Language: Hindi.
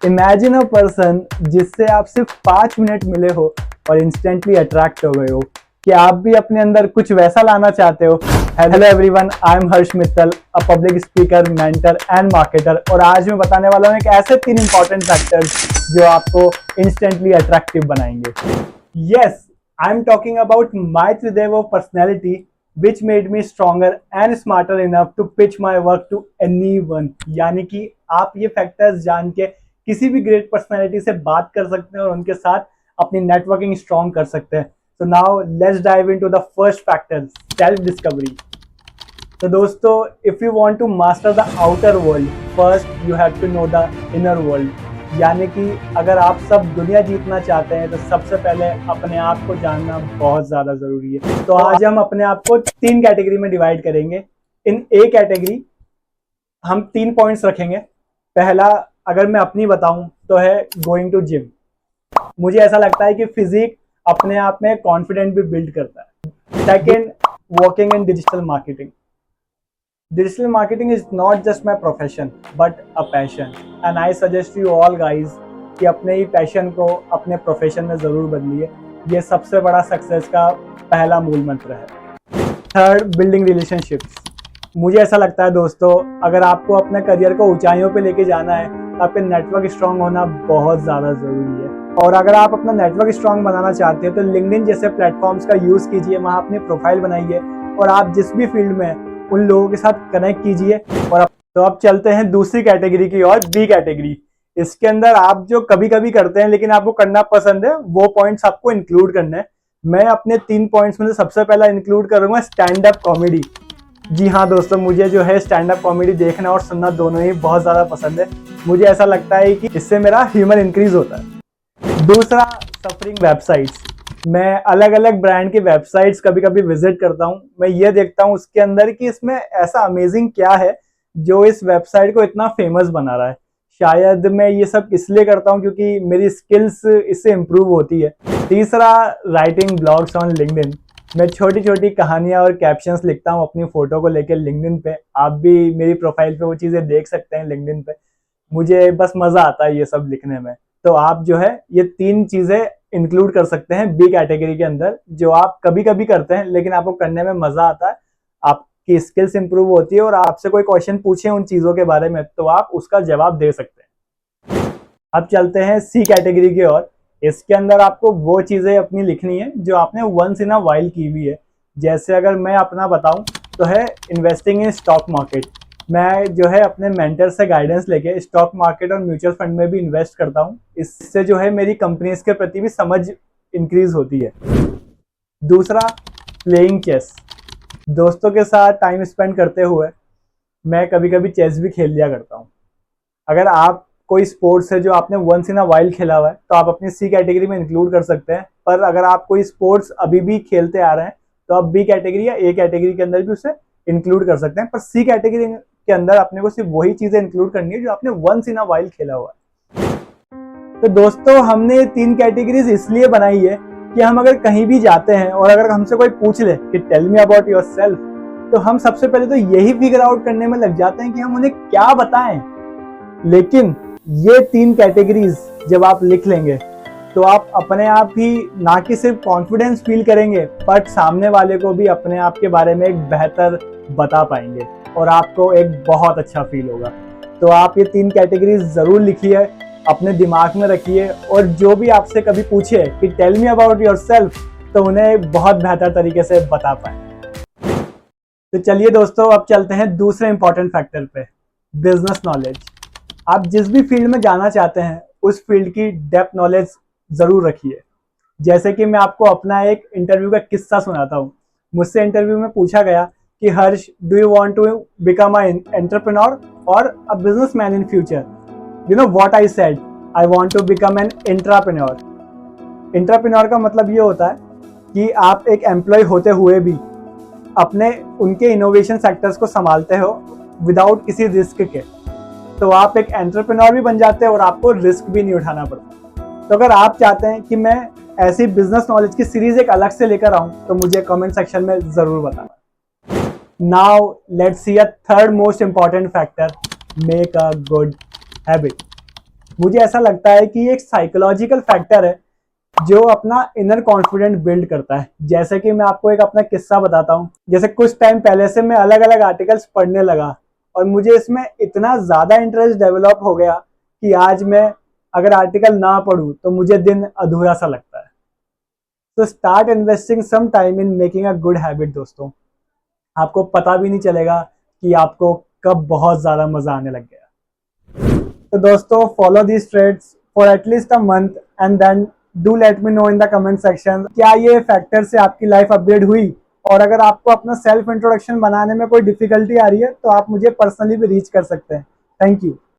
इमेजिन अ पर्सन जिससे आप सिर्फ 5 मिनट मिले हो और इंस्टेंटली अट्रैक्ट हो गए हो। कि आप भी अपने अंदर कुछ वैसा लाना चाहते हो। Hello everyone, I am Harsh Mittal, a public speaker, mentor and marketer. और आज मैं बताने वाला हूँ एक ऐसे 3 इंपॉर्टेंट फैक्टर्स जो आपको इंस्टेंटली अट्रैक्टिव बनाएंगे। Yes, I am talking about my Tridev of personality which made me stronger and smarter enough to pitch my work to anyone। यानी कि आप ये फैक्टर्स जान के किसी भी ग्रेट पर्सनालिटी से बात कर सकते हैं और उनके साथ अपनी नेटवर्किंग स्ट्रॉन्ग कर सकते हैं। So now let's dive into the first factor, self discovery। तो दोस्तों, if you want to master the outer world, first you have to know the inner world। यानी कि अगर आप सब दुनिया जीतना चाहते हैं तो सबसे पहले अपने आप को जानना बहुत ज़्यादा ज़रूरी है। तो आज हम अपने आप को 3 कैटेगरी में डिवाइड करेंगे। इन ए कैटेगरी हम 3 पॉइंट्स रखेंगे। पहला, अगर मैं अपनी बताऊं तो है गोइंग टू जिम। मुझे ऐसा लगता है कि फिजिक अपने आप में कॉन्फिडेंट भी बिल्ड करता है। Second, working in digital marketing. Digital marketing is not just my profession but a passion and I suggest you all guys कि अपने ही पैशन को अपने प्रोफेशन में ज़रूर बदलिए। ये सबसे बड़ा सक्सेस का पहला मूल मंत्र है। Third, building relationships. मुझे ऐसा लगता है दोस्तों, अगर आपको अपने करियर को ऊंचाइयों पे लेके जाना है तो आपके नेटवर्क स्ट्रांग होना बहुत ज़्यादा ज़रूरी है। और अगर आप अपना नेटवर्क स्ट्रांग बनाना चाहते हैं तो लिंक्डइन जैसे प्लेटफॉर्म्स का यूज़ कीजिए, वहाँ अपनी प्रोफाइल बनाइए और आप जिस भी फील्ड में उन लोगों के साथ कनेक्ट कीजिए। और अब चलते हैं दूसरी कैटेगरी की ओर, बी कैटेगरी। इसके अंदर आप जो कभी कभी करते हैं लेकिन आपको करना पसंद है, वो पॉइंट्स आपको इंक्लूड करने हैं। मैं अपने 3 पॉइंट्स में से सबसे पहला इंक्लूड करूंगा स्टैंड अप कॉमेडी। जी हाँ दोस्तों, मुझे जो है स्टैंड अप कॉमेडी देखना और सुनना दोनों ही बहुत ज़्यादा पसंद है। मुझे ऐसा लगता है कि इससे मेरा ह्यूमर इंक्रीज होता है। दूसरा, सफरिंग वेबसाइट्स। मैं अलग अलग ब्रांड की वेबसाइट्स कभी कभी विजिट करता हूँ। मैं ये देखता हूँ उसके अंदर कि इसमें ऐसा अमेजिंग क्या है जो इस वेबसाइट को इतना फेमस बना रहा है। शायद मैं ये सब इसलिए करता हूँ क्योंकि मेरी स्किल्स इससे इम्प्रूव होती है। तीसरा, राइटिंग ब्लॉग्स ऑन लिंक्डइन। मैं छोटी छोटी कहानियाँ और कैप्शंस लिखता हूँ अपनी फ़ोटो को लेकर लिंक्डइन पे। आप भी मेरी प्रोफाइल पे वो चीज़ें देख सकते हैं लिंक्डइन पे। मुझे बस मज़ा आता है ये सब लिखने में। तो आप जो है ये 3 चीज़ें इंक्लूड कर सकते हैं बी कैटेगरी के अंदर, जो आप कभी कभी करते हैं लेकिन आपको करने में मजा आता है, आपकी स्किल्स इंप्रूव होती है और आपसे कोई क्वेश्चन पूछे उन चीजों के बारे में तो आप उसका जवाब दे सकते हैं। अब चलते हैं सी कैटेगरी की ओर। इसके अंदर आपको वो चीजें अपनी लिखनी है जो आपने वंस इन अ वाइल की हुई है। जैसे अगर मैं अपना बताऊं तो है इन्वेस्टिंग इन स्टॉक मार्केट। मैं जो है अपने मेंटर से गाइडेंस लेके स्टॉक मार्केट और म्यूचुअल फंड में भी इन्वेस्ट करता हूँ। इससे जो है मेरी कंपनीज के प्रति भी समझ इंक्रीज होती है। दूसरा, प्लेइंग चेस। दोस्तों के साथ टाइम स्पेंड करते हुए मैं कभी कभी चेस भी खेल लिया करता हूँ। अगर आप कोई स्पोर्ट्स है जो आपने वंस इन अ वाइल खेला हुआ है तो आप अपनी सी कैटेगरी में इंक्लूड कर सकते हैं। पर अगर आप कोई स्पोर्ट्स अभी भी खेलते आ रहे हैं तो आप बी कैटेगरी या ए कैटेगरी के अंदर भी उसे इंक्लूड कर सकते हैं। पर सी कैटेगरी के अंदर अपने को सिर्फ वही चीजें इंक्लूड करनी है जो आपने वंस इन अ वाइल खेला हुआ है। तो दोस्तों, हमने 3 कैटेगरीज इसलिए बनाई है कि हम अगर कहीं भी जाते हैं और अगर हमसे कोई पूछ ले कि टेल मी अबाउट योरसेल्फ, तो हम सबसे पहले तो यही फिगर आउट करने में लग जाते हैं कि हम उन्हें क्या बताएं। लेकिन ये 3 कैटेगरीज जब आप लिख लेंगे तो आप अपने आप ही ना कि सिर्फ कॉन्फिडेंस फील करेंगे बट सामने वाले को भी अपने आप के बारे में एक बेहतर बता पाएंगे और आपको एक बहुत अच्छा फील होगा। तो आप ये 3 कैटेगरीज जरूर लिखिए, अपने दिमाग में रखिए और जो भी आपसे कभी पूछे कि टेल मी अबाउट योरसेल्फ तो उन्हें बहुत बेहतर तरीके से बता पाए। तो चलिए दोस्तों, अब चलते हैं दूसरे इंपॉर्टेंट फैक्टर पे, बिजनेस नॉलेज। आप जिस भी फील्ड में जाना चाहते हैं उस फील्ड की डेप्थ नॉलेज जरूर रखिए। जैसे कि मैं आपको अपना एक इंटरव्यू का किस्सा सुनाता हूँ। मुझसे इंटरव्यू में पूछा गया कि Harsh, do you want to become a entrepreneur और a businessman in future? You know what I said? I want to become an entrepreneur. Entrepreneur का मतलब ये होता है कि आप एक एम्प्लॉय होते हुए भी अपने उनके इनोवेशन सेक्टर्स को संभालते हो विदाउट किसी रिस्क के। तो आप एक एंटरप्रेन्योर भी बन जाते हैं और आपको रिस्क भी नहीं उठाना पड़ता। तो अगर आप चाहते हैं कि मैं ऐसी बिजनेस नॉलेज की सीरीज एक अलग से लेकर आऊं तो मुझे कमेंट सेक्शन में जरूर बताना। Now let's see a third most important factor, make a good habit. मुझे ऐसा लगता है कि ये एक साइकोलॉजिकल फैक्टर है जो अपना इनर कॉन्फिडेंट बिल्ड करता है। जैसे कि मैं आपको एक अपना किस्सा बताता हूँ। जैसे कुछ टाइम पहले से मैं अलग अलग आर्टिकल्स पढ़ने लगा और मुझे इसमें इतना ज्यादा इंटरेस्ट डेवलप हो गया कि आज मैं अगर आर्टिकल ना पढूं तो मुझे दिन अधूरा सा लगता है। तो start investing some time in making a good habit दोस्तों। आपको पता भी नहीं चलेगा कि आपको कब बहुत ज्यादा मजा आने लग गया। तो दोस्तों follow these trades for at least a month and then do let me know in the comment section क्या ये फैक्टर से आपकी लाइफ अपग्रेड हुई। और अगर आपको अपना सेल्फ इंट्रोडक्शन बनाने में कोई डिफिकल्टी आ रही है तो आप मुझे पर्सनली भी रीच कर सकते हैं। Thank you.